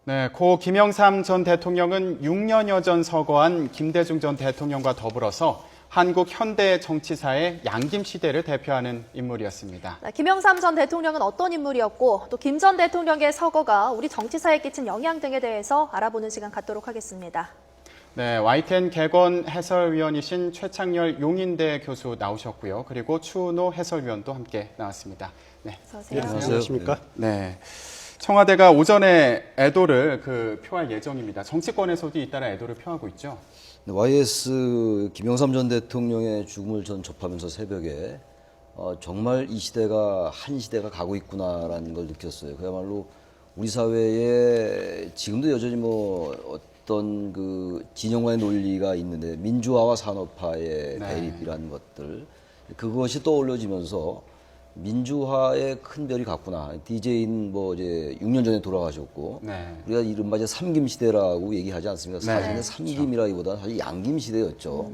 네, 고 김영삼 전 대통령은 6년여 전 서거한 김대중 전 대통령과 더불어서 한국 현대 정치사의 양김 시대를 대표하는 인물이었습니다. 김영삼 전 대통령은 어떤 인물이었고 또 김 전 대통령의 서거가 우리 정치사에 끼친 영향 등에 대해서 알아보는 시간 갖도록 하겠습니다. 네, YTN 개건 해설위원이신 최창렬 용인대 교수 나오셨고요. 그리고 추은호 해설위원도 함께 나왔습니다. 네, 어서 오세요. 안녕하십니까? 네. 청와대가 오전에 애도를 표할 예정입니다. 정치권에서도 잇따라 애도를 표하고 있죠. YS 김영삼 전 대통령의 죽음을 전 접하면서 새벽에 정말 이 시대가 한 시대가 가고 있구나라는 걸 느꼈어요. 그야말로 우리 사회에 지금도 여전히 어떤 그 진영간의 논리가 있는데 민주화와 산업화의 대립이라는 것들 그것이 떠올려지면서 민주화의 큰 별이 같구나. DJ는 이제 6년 전에 돌아가셨고 우리가 이른바 이제 삼김 시대라고 얘기하지 않습니까? 사실은 삼김이라기보다 사실 양김 시대였죠.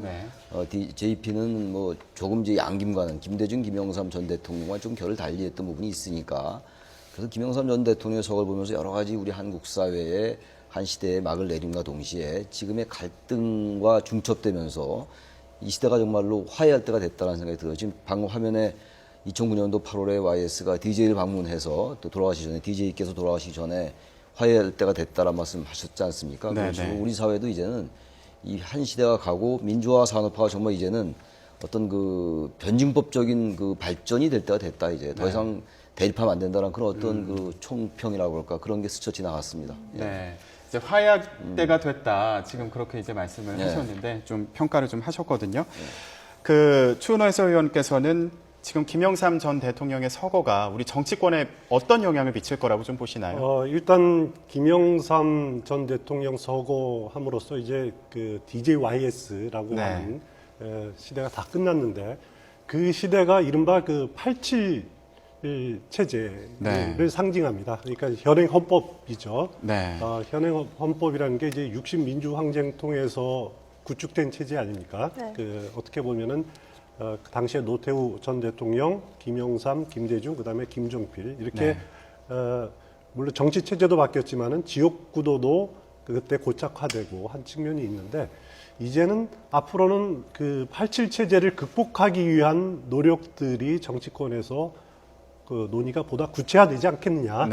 JP는 조금 이제 양김과는 김대중, 김영삼 전 대통령과 좀 결을 달리했던 부분이 있으니까 그래서 김영삼 전 대통령의 서거를 보면서 여러 가지 우리 한국 사회의 한 시대의 막을 내림과 동시에 지금의 갈등과 중첩되면서 이 시대가 정말로 화해할 때가 됐다는 생각이 들어요. 지금 방금 화면에 2009년도 8월에 YS가 DJ를 방문해서 또 돌아가시기 전에 DJ께서 돌아가시기 전에 화해할 때가 됐다라는 말씀 하셨지 않습니까? 그래서 우리 사회도 이제는 이 한 시대가 가고 민주화 산업화가 정말 이제는 어떤 그 변증법적인 그 발전이 될 때가 됐다 이제 더 이상 대립하면 안 된다는 그런 어떤 그 총평이라고 할까 그런 게 스쳐 지나갔습니다. 네. 이제 화해할 때가 됐다. 지금 그렇게 이제 말씀을 하셨는데 좀 평가를 좀 하셨거든요. 추은호 해설위원께서는 지금 김영삼 전 대통령의 서거가 우리 정치권에 어떤 영향을 미칠 거라고 좀 보시나요? 일단 김영삼 전 대통령 서거함으로써 이제 그 DJYS라고 하는 시대가 다 끝났는데 그 시대가 이른바 그 87 체제를 상징합니다. 그러니까 현행 헌법이죠. 현행 헌법이라는 게 이제 60민주 항쟁 통해서 구축된 체제 아닙니까? 어떻게 보면은 그 당시에 노태우 전 대통령, 김영삼, 김대중, 그다음에 김종필 이렇게 물론 정치 체제도 바뀌었지만은 지역구도도 그때 고착화되고 한 측면이 있는데 이제는 앞으로는 그 87 체제를 극복하기 위한 노력들이 정치권에서 그 논의가 보다 구체화되지 않겠느냐.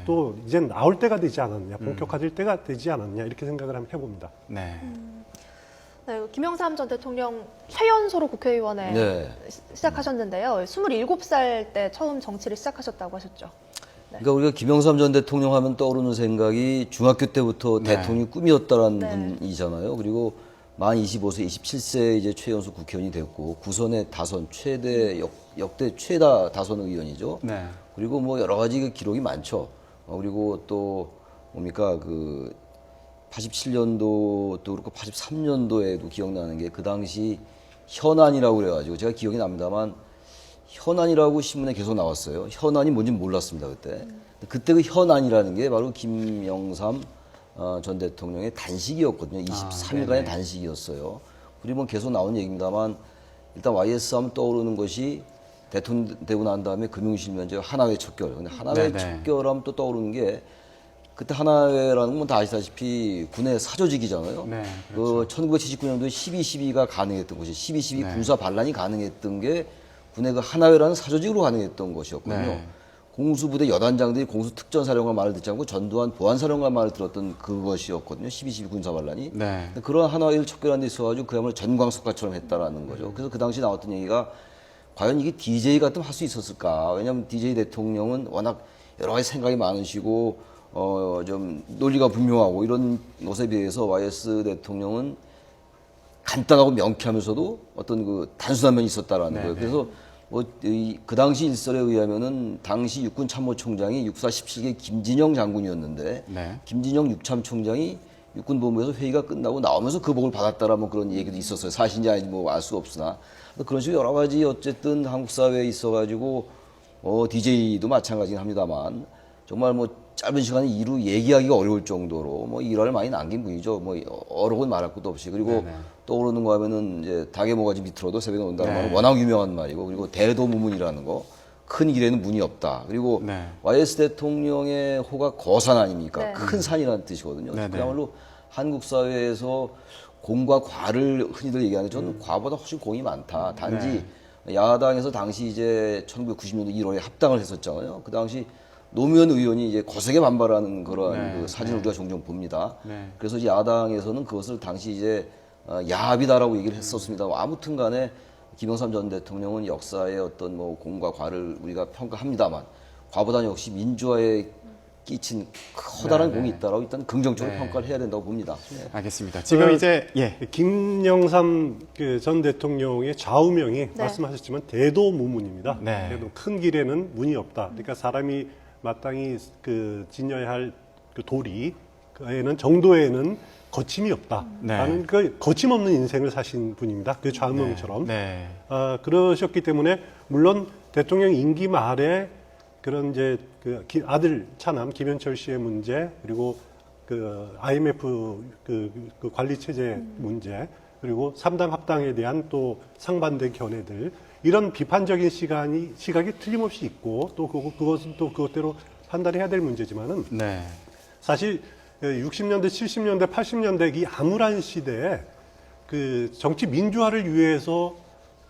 또 이젠 나올 때가 되지 않았느냐. 본격화될 때가 되지 않았느냐. 이렇게 생각을 한번 해봅니다. 김영삼 전 대통령 최연소로 국회의원에 시작하셨는데요. 27살 때 처음 정치를 시작하셨다고 하셨죠. 그러니까 우리가 김영삼 전 대통령 하면 떠오르는 생각이 중학교 때부터 대통령이 꿈이었다는 분이잖아요. 그리고 만 25세, 27세 이제 최연소 국회의원이 됐고 구선의 다선 최대 역대 최다 다선 의원이죠. 그리고 여러 가지 기록이 많죠. 그리고 또 뭡니까 87년도도 그렇고 83년도에도 기억나는 게 그 당시 현안이라고 그래가지고 제가 기억이 납니다만 현안이라고 신문에 계속 나왔어요. 현안이 뭔지 몰랐습니다 그때. 그때 그 현안이라는 게 바로 김영삼 전 대통령의 단식이었거든요. 23일간의 단식이었어요. 그리고 계속 나온 얘기입니다만 일단 YS 하면 떠오르는 것이 대통령 되고 난 다음에 금융실 면제 하나회 척결. 근데 하나회 척결하면 또 떠오르는 게 그때 하나회라는 건 다 아시다시피 군의 사조직이잖아요. 그 1979년도에 12.12가 가능했던 것이 12.12 군사 반란이 가능했던 게 군의 그 하나회라는 사조직으로 가능했던 것이었거든요. 공수부대 여단장들이 공수특전사령관 말을 듣지 않고 전두환 보안사령관 말을 들었던 그것이었거든요. 12.12 군사 반란이. 그런 하나회를 척결한 데 있어가지고 그야말로 전광석화처럼 했다라는 거죠. 그래서 그 당시 나왔던 얘기가 과연 이게 DJ 같으면 할 수 있었을까? 왜냐하면 DJ 대통령은 워낙 여러 가지 생각이 많으시고 좀 논리가 분명하고 이런 것에 비해서 YS 대통령은 간단하고 명쾌하면서도 어떤 그 단순한 면이 있었다라는 거예요. 그래서 그 당시 일설에 의하면은 당시 육군 참모총장이 육사 17기 김진영 장군이었는데 김진영 육참총장이 육군본부에서 회의가 끝나고 나오면서 그 복을 받았다라는 그런 얘기도 있었어요. 사실인지 아닌지 알 수가 없으나 그런 식으로 여러 가지 어쨌든 한국 사회에 있어가지고 DJ도 마찬가지긴 합니다만 정말 짧은 시간에 이루 얘기하기가 어려울 정도로 일화를 많이 남긴 분이죠. 여러 건 말할 것도 없이. 그리고 떠오르는 거 하면은 이제 닭의 모가지 밑으로도 새벽에 온다는 말은 워낙 유명한 말이고 그리고 대도무문이라는 거 큰 길에는 문이 없다. 그리고 네. YS 대통령의 호가 거산 아닙니까? 네. 큰 산이라는 뜻이거든요. 네, 네. 그야말로 한국 사회에서 공과 과를 흔히들 얘기하는데 저는 과보다 훨씬 공이 많다. 단지 야당에서 당시 이제 1990년도 1월에 합당을 했었잖아요. 그 당시 노무현 의원이 이제 거세게 반발하는 그런 그 사진을 우리가 종종 봅니다. 그래서 이제 야당에서는 그것을 당시 이제 야합이다라고 얘기를 했었습니다. 아무튼 간에 김영삼 전 대통령은 역사의 어떤 뭐 공과 과를 우리가 평가합니다만 과보다는 역시 민주화에 끼친 커다란 공이 있다라고 일단 긍정적으로 평가를 해야 된다고 봅니다. 알겠습니다. 지금 이제 김영삼 전 대통령의 좌우명이 말씀하셨지만 대도무문입니다. 그래도 큰 길에는 문이 없다. 그러니까 사람이 마땅히 지녀야 할 그 도리에는 정도에는 거침이 없다. 라는 그 거침없는 인생을 사신 분입니다. 그 좌우명처럼. 그러셨기 때문에 물론 대통령 임기 말에 그런 이제 그 아들 차남 김현철 씨의 문제 그리고 그 IMF 그 관리 체제 문제 그리고 3당 합당에 대한 또 상반된 견해들 이런 비판적인 시각이 틀림없이 있고 또 그것은 또 그것대로 판단해야 될 문제지만은 사실 60년대, 70년대, 80년대 이 암울한 시대에 그 정치 민주화를 위해서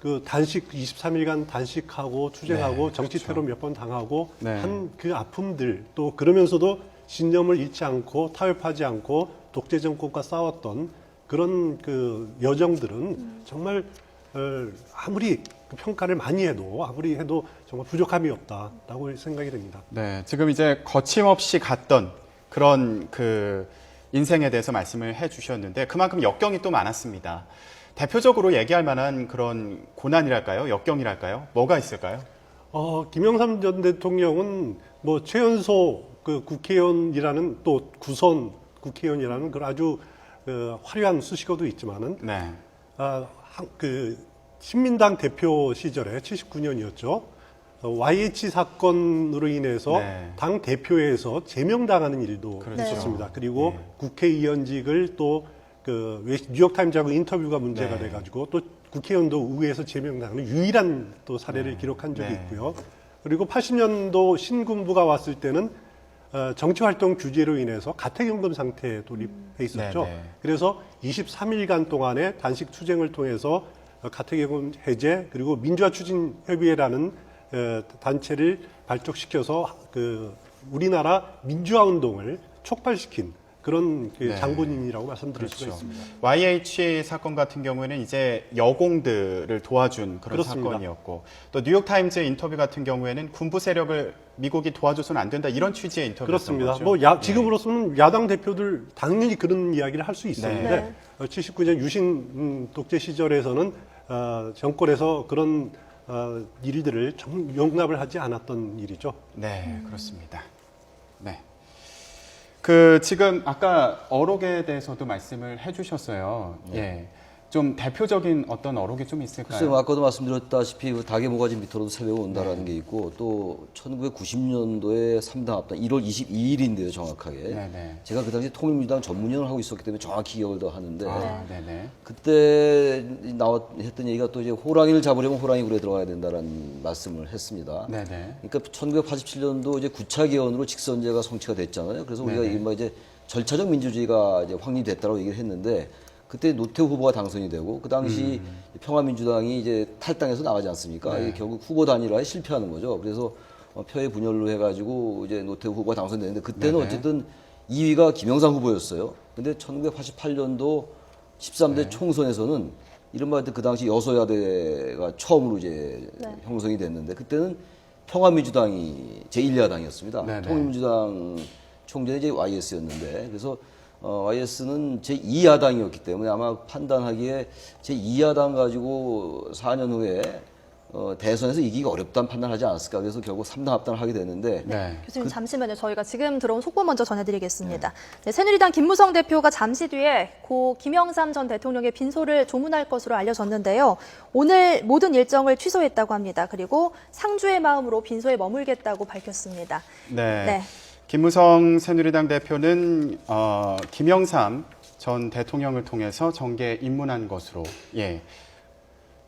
그 단식 23일간 단식하고 투쟁하고 정치 테러 몇 번 당하고 한 그 아픔들 또 그러면서도 신념을 잃지 않고 타협하지 않고 독재 정권과 싸웠던 그런 그 여정들은 정말 아무리 평가를 많이 해도 아무리 해도 정말 부족함이 없다라고 생각이 됩니다. 네, 지금 이제 거침없이 갔던 그런 그 인생에 대해서 말씀을 해주셨는데 그만큼 역경이 또 많았습니다. 대표적으로 얘기할 만한 그런 고난이랄까요? 역경이랄까요? 뭐가 있을까요? 김영삼 전 대통령은 뭐 최연소 그 국회의원이라는 또 구선 국회의원이라는 그런 아주 화려한 수식어도 있지만은 그 신민당 대표 시절에 79년이었죠. YH 사건으로 인해서 당 대표에서 제명당하는 일도 있었습니다. 그리고 국회의원직을 또 그 뉴욕타임즈하고 인터뷰가 문제가 돼가지고 또 국회의원도 의회에서 제명당하는 유일한 또 사례를 기록한 적이 있고요. 그리고 80년도 신군부가 왔을 때는 정치활동 규제로 인해서 가택연금 상태에 돌입해 있었죠. 그래서 23일간 동안의 단식 투쟁을 통해서 가택연금 해제 그리고 민주화추진협의회라는 단체를 발족시켜서 그 우리나라 민주화 운동을 촉발시킨 그런 장본인이라고 말씀드릴 수가 있습니다. YH 사건 같은 경우에는 이제 여공들을 도와준 그런 사건이었고 또 뉴욕타임즈 인터뷰 같은 경우에는 군부 세력을 미국이 도와줘서는 안 된다 이런 취지의 인터뷰였던 거죠. 뭐 지금으로서는 야당 대표들 당연히 그런 이야기를 할 수 있었는데 79년 유신 독재 시절에서는 정권에서 그런 일들을 용납을 하지 않았던 일이죠. 네, 그렇습니다. 네. 그 지금 아까 어록에 대해서도 말씀을 해주셨어요. 좀 대표적인 어떤 어록이 좀 있을까요? 글쎄요, 아까도 말씀드렸다시피 그 닭의 모가지 밑으로도 새벽이 온다라는 게 있고 또 1990년도에 3당 합당 1월 22일인데요, 정확하게. 제가 그 당시 통일민주당 전문위원을 하고 있었기 때문에 정확히 기억을 더 하는데 그때 했던 얘기가 또 이제 호랑이를 잡으려면 호랑이 굴에 들어가야 된다라는 말씀을 했습니다. 그러니까 1987년도 이제 9차 개헌으로 직선제가 성취가 됐잖아요. 그래서 우리가 이제 절차적 민주주의가 이제 확립됐다고 얘기를 했는데 그때 노태우 후보가 당선이 되고 그 당시 평화민주당이 이제 탈당해서 나가지 않습니까? 이게 결국 후보 단일화에 실패하는 거죠. 그래서 표의 분열로 해가지고 이제 노태우 후보가 당선됐는데 그때는 어쨌든 2위가 김영삼 후보였어요. 근데 1988년도 13대 총선에서는 이른바 그 당시 여소야대가 처음으로 이제 형성이 됐는데 그때는 평화민주당이 제1야당이었습니다. 통일민주당 총재는 이제 YS였는데 그래서 YS는 제2야당이었기 때문에 아마 판단하기에 제2야당 가지고 4년 후에 대선에서 이기기가 어렵다는 판단하지 않았을까. 그래서 결국 3당 합당을 하게 됐는데. 교수님 잠시만요. 저희가 지금 들어온 속보 먼저 전해드리겠습니다. 새누리당 김무성 대표가 잠시 뒤에 고 김영삼 전 대통령의 빈소를 조문할 것으로 알려졌는데요. 오늘 모든 일정을 취소했다고 합니다. 그리고 상주의 마음으로 빈소에 머물겠다고 밝혔습니다. 김무성 새누리당 대표는 김영삼 전 대통령을 통해서 정계에 입문한 것으로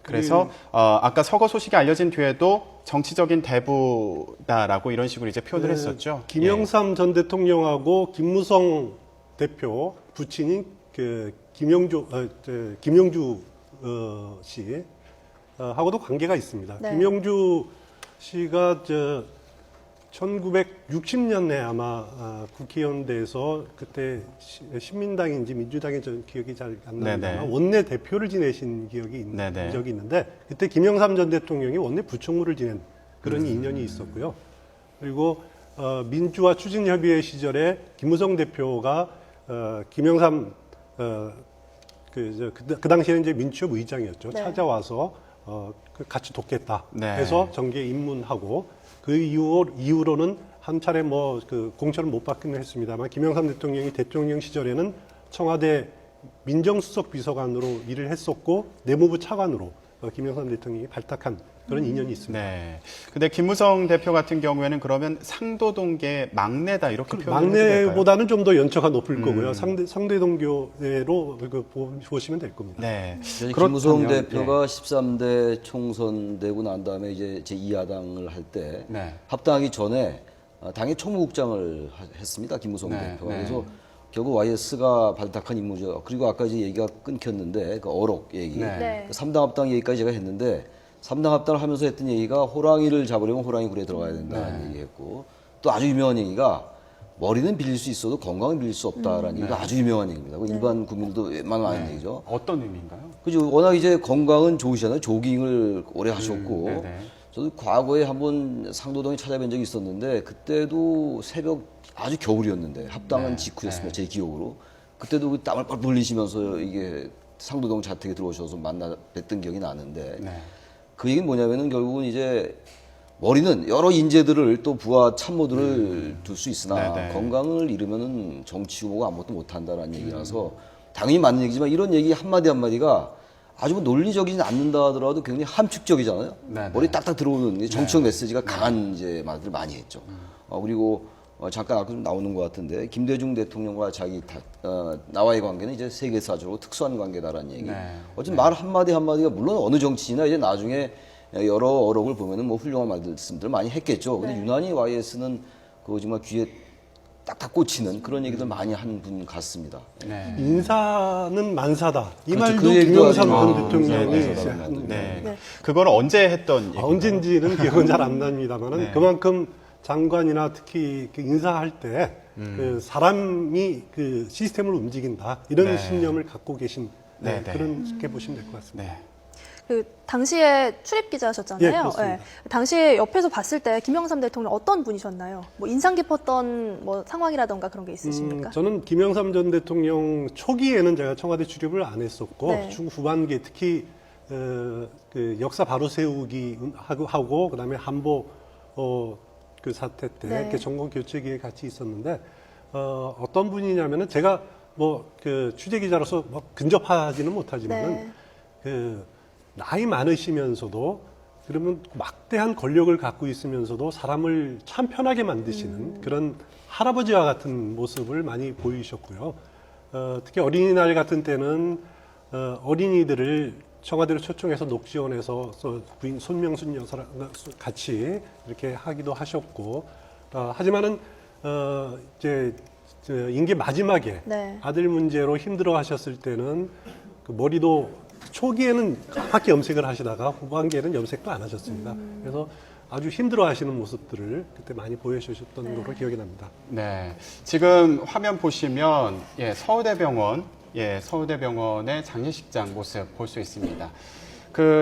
그래서 아까 서거 소식이 알려진 뒤에도 정치적인 대부다라고 이런 식으로 이제 표현을 했었죠. 김영삼 전 대통령하고 김무성 대표 부친인 그 김영주 씨 하고도 관계가 있습니다. 네. 김영주 씨가 1960년에 아마 국회의원 돼서 그때 신민당인지 민주당인지 저는 기억이 잘 안 납니다만 원내 대표를 지내신 기억이 있는 적이 있는데 그때 김영삼 전 대통령이 원내 부총무를 지낸 그런 인연이 있었고요. 그리고 민주화 추진협의회 시절에 김무성 대표가 김영삼 그 당시에는 이제 민주협 의장이었죠. 네. 찾아와서 같이 돕겠다 네. 해서 정계에 입문하고 그 이후로는 한 차례 그 공천을 못 받기는 했습니다만 김영삼 대통령이 대통령 시절에는 청와대 민정수석 비서관으로 일을 했었고 내무부 차관으로 김영삼 대통령이 발탁한 그런 인연이 있습니다. 네. 근데 김무성 대표 같은 경우에는 그러면 상도동계 막내다 이렇게 표현을 해도 될까요? 막내보다는 좀 더 연처가 높을 거고요. 상대동교로 보시면 될 겁니다. 네. 김무성 그렇다면, 대표가 13대 총선되고 난 다음에 이제 제2야당을 할 때 네. 합당하기 전에 당의 총무국장을 했습니다. 김무성 대표가. 그래서 결국 YS가 발탁한 인물이죠. 그리고 아까 이제 얘기가 끊겼는데 그 어록 얘기, 네. 그 3당 합당 얘기까지 제가 했는데 3당 합당을 하면서 했던 얘기가 호랑이를 잡으려면 호랑이 굴에 들어가야 된다는 얘기했고 또 아주 유명한 얘기가 머리는 빌릴 수 있어도 건강은 빌릴 수 없다라는 얘기가 아주 유명한 얘기입니다. 일반 국민들도 웬만하면 아는 얘기죠. 어떤 의미인가요? 그죠. 워낙 이제 건강은 좋으시잖아요. 조깅을 오래 하셨고. 저도 과거에 한번 상도동에 찾아뵌 적이 있었는데 그때도 새벽 아주 겨울이었는데 합당한 직후였습니다. 제 기억으로. 그때도 그 땀을 뻘뻘 흘리시면서 이게 상도동 자택에 들어오셔서 만나 뵀던 기억이 나는데 그 얘기는 뭐냐면은 결국은 이제 머리는 여러 인재들을 또 부하 참모들을 둘 수 있으나 건강을 잃으면은 정치 후보가 아무것도 못한다라는 얘기라서 당연히 맞는 얘기지만 이런 얘기 한마디 한마디가 아주 뭐 논리적이진 않는다 하더라도 굉장히 함축적이잖아요. 머리 딱딱 들어오는 정치적 메시지가 강한 이제 말들을 많이 했죠. 그리고 잠깐 아까 좀 나오는 것 같은데 김대중 대통령과 나와의 관계는 이제 세계사적으로 특수한 관계다라는 얘기. 어쨌든 말 한마디 한마디가 물론 어느 정치나 이제 나중에 여러 어록을 보면은 뭐 훌륭한 말씀들을 많이 했겠죠. 근데 유난히 YS는 그 정말 귀에 딱딱 꽂히는 그런 얘기들 많이 한 분 같습니다. 인사는 만사다. 이 그렇죠. 말도 그 얘기도 김영삼 전 대통령이 그걸 언제 했던 얘기인가요? 언젠지는 기억은 잘 안 납니다만은 그만큼 장관이나 특히 그 인사할 때 그 사람이 그 시스템을 움직인다 이런 신념을 갖고 계신 그렇게 보시면 될 것 같습니다. 그 당시에 출입 기자셨잖아요. 예, 그렇습니다. 당시에 옆에서 봤을 때 김영삼 대통령 어떤 분이셨나요? 뭐 인상 깊었던 뭐 상황이라던가 그런 게 있으십니까? 저는 김영삼 전 대통령 초기에는 제가 청와대 출입을 안 했었고 중후반기에 특히 그 역사 바로 세우기 하고 그다음에 한보 그 사태 때 이렇게 정권 교체기에 같이 있었는데 어떤 분이냐면은 제가 뭐 그 취재 기자로서 뭐 근접하지는 못하지만은 그 나이 많으시면서도 그러면 막대한 권력을 갖고 있으면서도 사람을 참 편하게 만드시는 그런 할아버지와 같은 모습을 많이 보이셨고요. 특히 어린이날 같은 때는 어린이들을 청와대로 초청해서 녹지원에서 부인 손명순 여사랑 같이 이렇게 하기도 하셨고, 하지만은 이제 임기 마지막에 아들 문제로 힘들어하셨을 때는 그 머리도 초기에는 까맣게 염색을 하시다가 후반기에는 염색도 안 하셨습니다. 그래서 아주 힘들어하시는 모습들을 그때 많이 보여주셨던 걸로 기억이 납니다. 네, 지금 화면 보시면 서울대병원, 서울대병원의 장례식장 모습 볼 수 있습니다.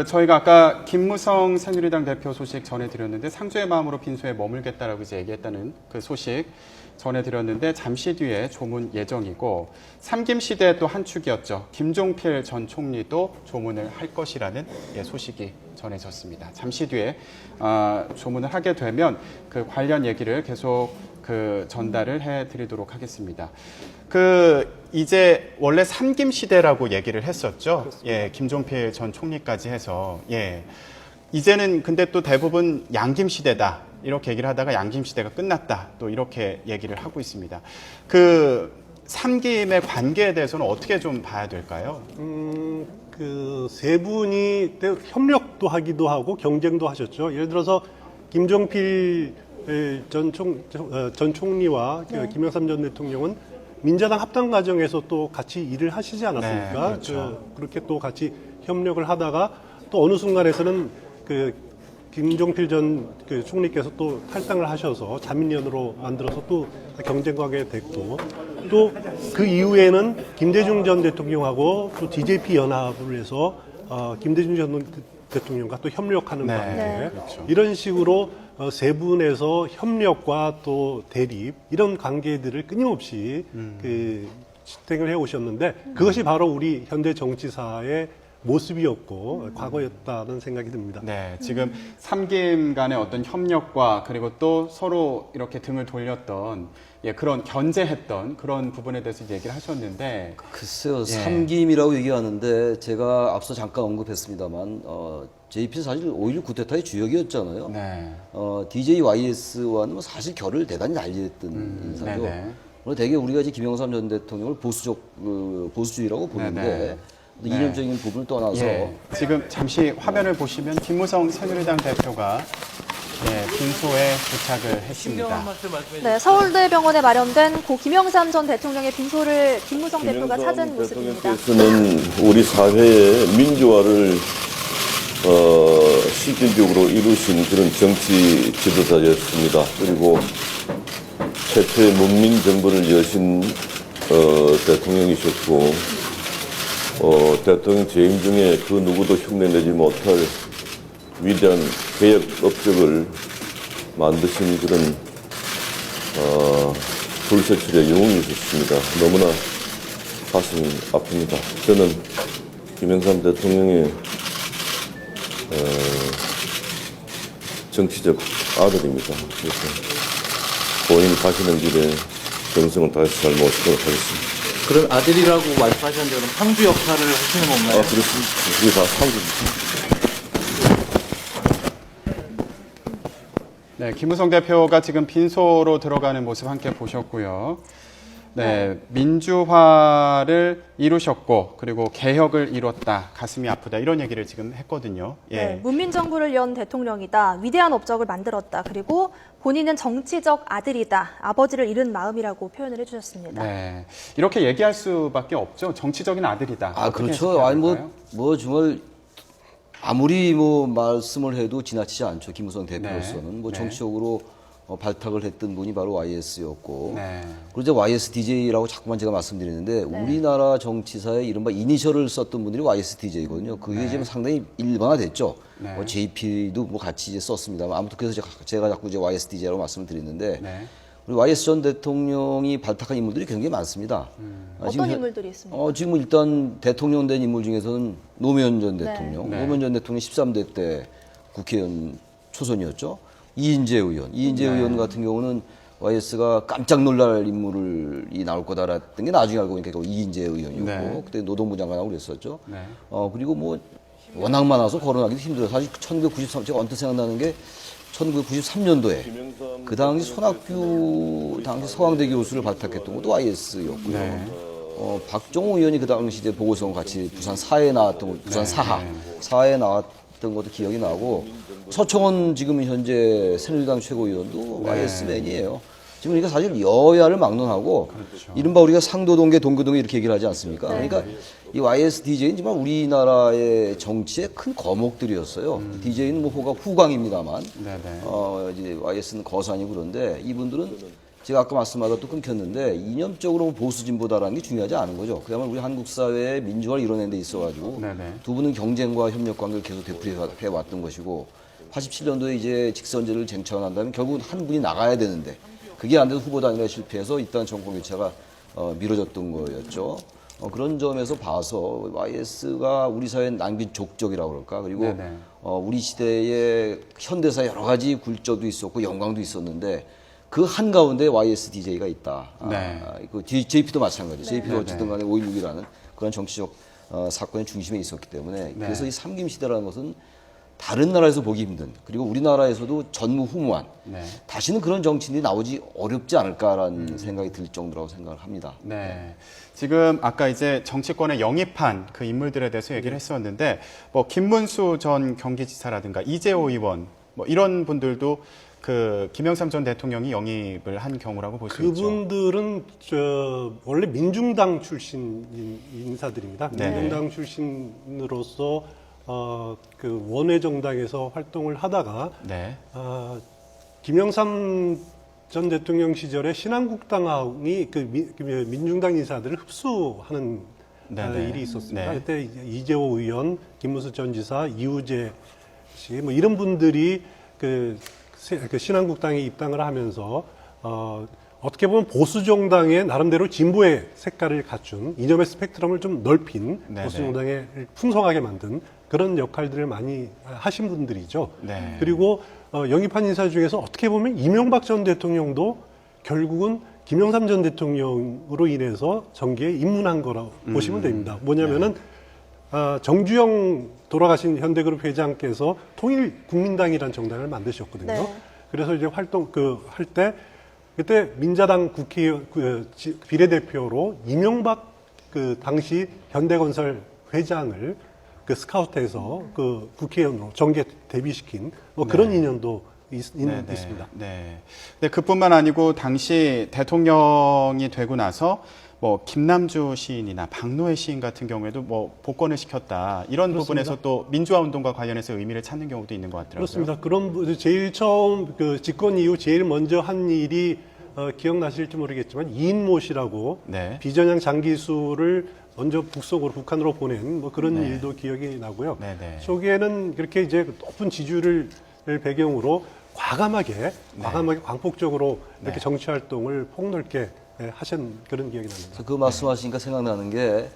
저희가 아까 김무성 새누리당 대표 소식 전해드렸는데 상주의 마음으로 빈소에 머물겠다라고 이제 얘기했다는 그 소식 전해드렸는데 잠시 뒤에 조문 예정이고 삼김시대의 또 한 축이었죠. 김종필 전 총리도 조문을 할 것이라는 소식이 전해졌습니다. 잠시 뒤에 조문을 하게 되면 그 관련 얘기를 계속 전달을 해드리도록 하겠습니다. 이제 원래 삼김시대라고 얘기를 했었죠. 김종필 전 총리까지 해서 이제는 근데 또 대부분 양김시대다 이렇게 얘기를 하다가 양김시대가 끝났다 또 이렇게 얘기를 하고 있습니다. 삼김의 관계에 대해서는 어떻게 좀 봐야 될까요? 그 세 분이 때 협력도 하기도 하고 경쟁도 하셨죠. 예를 들어서 김종필 전 총리와 김영삼 전 대통령은 민자당 합당 과정에서 또 같이 일을 하시지 않았습니까? 네, 그렇죠. 그렇게 또 같이 협력을 하다가 또 어느 순간에서는 그 김종필 전 총리께서 또 탈당을 하셔서 자민련으로 만들어서 또 경쟁하게 됐고, 또 그 이후에는 김대중 전 대통령하고 또 DJP 연합을 해서 김대중 전 대통령과 또 협력하는 네, 관계, 그렇죠. 이런 식으로 세 분에서 협력과 또 대립, 이런 관계들을 끊임없이 실행을 해 오셨는데, 그것이 바로 우리 현대 정치사의 모습이었고 과거였다는 생각이 듭니다. 네, 지금 삼김 간의 어떤 협력과 그리고 또 서로 이렇게 등을 돌렸던 그런 견제했던 그런 부분에 대해서 얘기를 하셨는데, 글쎄요, 삼김이라고 얘기하는데 제가 앞서 잠깐 언급했습니다만 JP는 사실 5.16 쿠데타의 주역이었잖아요. 네. DJYS와는 뭐 사실 결을 대단히 달리했던 인사죠. 네네. 오늘 대개 우리가 이제 김영삼 전 대통령을 보수주의라고 보는데 네네. 이념적인 부분을 떠나서 지금 잠시 화면을 보시면 김무성 새누리당 대표가 빈소에 도착을 했습니다. 네, 서울대병원에 마련된 고 김영삼 전 대통령의 빈소를 김무성 대표가 찾은 모습입니다. 대통령께서는 우리 사회의 민주화를 실질적으로 이루신 그런 정치 지도자였습니다. 그리고 최초의 문민 정부를 여신 대통령이셨고, 대통령 재임 중에 그 누구도 흉내내지 못할 위대한 개혁 업적을 만드신 그런 불세출의 영웅이셨습니다. 너무나 가슴이 아픕니다. 저는 김영삼 대통령의 정치적 아들입니다. 그래서 본인이 가시는 길에 정성을 다해서 잘 모시도록 하겠습니다. 그런 아들이라고 말씀하셨는데 그럼 상주 역할을 하시는 건가요? 그렇습니다. 그게 다 상주입니다. 네, 김무성 대표가 지금 빈소로 들어가는 모습 함께 보셨고요. 네, 민주화를 이루셨고 그리고 개혁을 이뤘다. 가슴이 아프다. 이런 얘기를 지금 했거든요. 네, 문민정부를 연 대통령이다. 위대한 업적을 만들었다. 그리고 본인은 정치적 아들이다. 아버지를 잃은 마음이라고 표현을 해주셨습니다. 네, 이렇게 얘기할 수밖에 없죠. 정치적인 아들이다. 그렇죠. 아니 뭐 정말 아무리 뭐 말씀을 해도 지나치지 않죠. 김무성 대표로서는 뭐 정치적으로 발탁을 했던 분이 바로 YS였고, 그리고 이제 YSDJ라고 자꾸만 제가 말씀드리는데 우리나라 정치사에 이른바 이니셜을 썼던 분들이 YSDJ거든요. 그게 지금 상당히 일반화됐죠. JP도 뭐 같이 이제 썼습니다만, 아무튼 그래서 제가 자꾸 이제 YSDJ라고 말씀을 드리는데, 우리 YS 전 대통령이 발탁한 인물들이 굉장히 많습니다. 어떤 인물들이 있습니까? 지금 일단 대통령 된 인물 중에서는 노무현 전 대통령, 노무현 전 대통령 13대 때 국회의원 초선이었죠. 이인재 의원 같은 경우는 YS가 깜짝 놀랄 인물이 나올 거다라던 게 나중에 알고 보니까 이인재 의원이었고, 그때 노동부 장관하고 그랬었죠. 그리고 뭐 워낙 많아서 거론하기도 힘들어요. 사실 1993, 제가 언뜻 생각나는 게 1993년도에 그 당시 손학규 당시 서강대 교수를 발탁했던 것도 YS였고요. 박종호 의원이 그 당시 이제 보고서 같이 부산 사에 나왔던 부산 사에 나왔던 것도 기억이 나고, 서청원 지금 현재 새누리당 최고위원도 YS맨이에요. 지금 우리가 사실 여야를 막론하고 이른바 우리가 상도동계 동교동계 이렇게 얘기를 하지 않습니까? 그러니까 이 YSDJ는 정말 우리나라의 정치의 큰 거목들이었어요. DJ는 뭐 후광입니다만, 이제 YS는 거산이고, 그런데 이분들은 제가 아까 말씀하다 또 끊겼는데 이념적으로 보수 진보다라는 게 중요하지 않은 거죠. 그야말로 우리 한국 사회의 민주화를 이뤄낸 데 있어가지고 두 분은 경쟁과 협력 관계를 계속 되풀이해 왔던 것이고, 87년도에 이제 직선제를 쟁취한 다음에 결국은 한 분이 나가야 되는데 그게 안 돼서 후보 단일화에 실패해서 일단 정권 교체가 미뤄졌던 거였죠. 그런 점에서 봐서 YS가 우리 사회의 남긴 족적이라고 그럴까. 그리고 우리 시대의 현대사의 여러 가지 굴절도 있었고 영광도 있었는데 그 한가운데 YSDJ가 있다. 그 JP도 마찬가지. JP도 어쨌든 간에 5.16이라는 그런 정치적 사건의 중심에 있었기 때문에 그래서 이 삼김 시대라는 것은 다른 나라에서 보기 힘든, 그리고 우리나라에서도 전무후무한 네. 다시는 그런 정치인들이 나오지 어렵지 않을까라는 생각이 들 정도라고 생각을 합니다. 네. 지금 아까 이제 정치권에 영입한 그 인물들에 대해서 얘기를 했었는데, 뭐 김문수 전 경기지사라든가 이재호 의원, 뭐 이런 분들도 그 김영삼 전 대통령이 영입을 한 경우라고 볼 수 있죠. 그분들은 원래 민중당 출신 인사들입니다. 네네. 민중당 출신으로서 그 원외 정당에서 활동을 하다가 네. 김영삼 전 대통령 시절에 신한국당이 그 민중당 인사들을 흡수하는 네네. 일이 있었습니다. 네. 그때 이재호 의원, 김문수 전 지사, 이우재 씨, 뭐 이런 분들이 그 신한국당에 입당을 하면서 어떻게 보면 보수 정당의 나름대로 진보의 색깔을 갖춘 이념의 스펙트럼을 좀 넓힌 네네. 보수 정당을 풍성하게 만든 그런 역할들을 많이 하신 분들이죠. 네. 그리고 영입한 인사 중에서 어떻게 보면 이명박 전 대통령도 결국은 김영삼 전 대통령으로 인해서 정계에 입문한 거라고 보시면 됩니다. 뭐냐면은 정주영 돌아가신 현대그룹 회장께서 통일국민당이라는 정당을 만드셨거든요. 네. 그래서 이제 활동 할 때 그때 민자당 국회의원 비례대표로 이명박 그 당시 현대건설 회장을 그 스카우트해서 그 국회의원으로 정계 데뷔시킨 뭐 그런 인연도 있습니다. 네. 근데 그뿐만 아니고 당시 대통령이 되고 나서 뭐 김남주 시인이나 박노해 시인 같은 경우에도 뭐 복권을 시켰다 이런 그렇습니다. 부분에서 또 민주화 운동과 관련해서 의미를 찾는 경우도 있는 것 같더라고요. 그렇습니다. 그런 제일 처음 그 집권 이후 제일 먼저 한 일이 기억나실지 모르겠지만 이인모 씨라고 네. 비전향 장기수를 먼저 북한으로 보낸 뭐 그런 네. 일도 기억이 나고요. 네네. 초기에는 그렇게 이제 높은 지지율을 배경으로 과감하게 광폭적으로 이렇게 네. 정치 활동을 폭넓게 하신 그런 기억이 납니다. 그래서 그 말씀하시니까 생각나는 게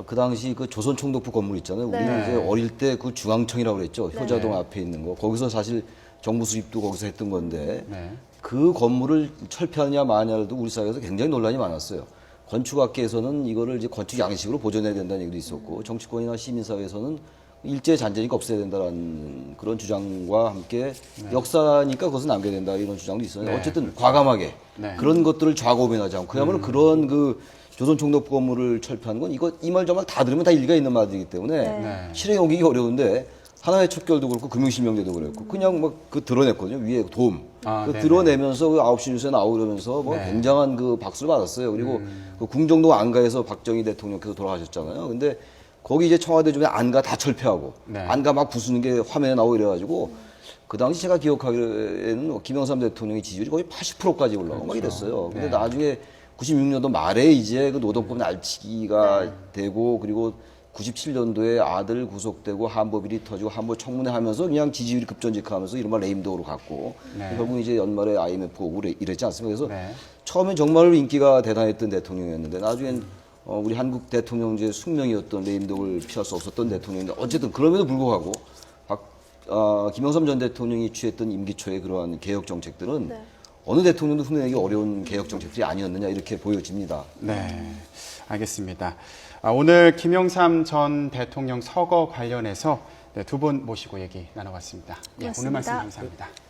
그 당시 그 조선총독부 건물 있잖아요. 네. 우리는 이제 어릴 때 그 중앙청이라고 그랬죠. 네. 효자동 앞에 있는 거. 거기서 사실 정부 수립도 거기서 했던 건데 네. 그 건물을 철폐하느냐 마냐도 우리 사회에서 굉장히 논란이 많았어요. 건축학계에서는 이거를 이제 건축 양식으로 보존해야 된다는 얘기도 있었고 정치권이나 시민사회에서는 일제 잔재니까 없애야 된다라는 그런 주장과 함께 역사니까 그것은 남겨야 된다 이런 주장도 있었는데 네. 어쨌든 과감하게 네. 그런 것들을 좌고우면하지 않고 그야말로 그런 그 조선총독부 건물을 철폐하는 건 이거 이 말 저 말 다 들으면 다 일리가 있는 말이기 때문에 네. 실행에 옮기기 어려운데 하나의 척결도 그렇고 금융실명제도 그랬고 그냥 막 그 드러냈거든요. 위에 도움. 아, 그 네네. 드러내면서 그 9시 뉴스에 나오고 그러면서 뭐 네. 굉장한 그 박수를 받았어요. 그리고 그 궁정동 안가에서 박정희 대통령께서 돌아가셨잖아요. 근데 거기 이제 청와대 주변에 안가 다 철폐하고 네. 안가 막 부수는 게 화면에 나오고 이래가지고 그 당시 제가 기억하기에는 김영삼 대통령의 지지율이 거의 80%까지 올라가고 막 이랬어요. 근데 네. 나중에 96년도 말에 이제 그 노동법 날치기가 되고 그리고 97년도에 아들 구속되고 한보비리 터지고 한보 청문회 하면서 그냥 지지율이 급전직하면서 이른바 레임덕으로 갔고 네. 결국 이제 연말에 IMF 오고 이랬지 않습니까? 그래서 네. 처음엔 정말 인기가 대단했던 대통령이었는데 나중엔 우리 한국 대통령제 숙명이었던 레임덕을 피할 수 없었던 대통령인데 어쨌든 그럼에도 불구하고 김영삼 전 대통령이 취했던 임기 초의 그러한 개혁 정책들은 네. 어느 대통령도 흉내내기 어려운 개혁 정책들이 아니었느냐 이렇게 보여집니다. 네, 알겠습니다. 오늘 김영삼 전 대통령 서거 관련해서 두 분 모시고 얘기 나눠봤습니다. 예, 오늘 고맙습니다. 말씀 감사합니다.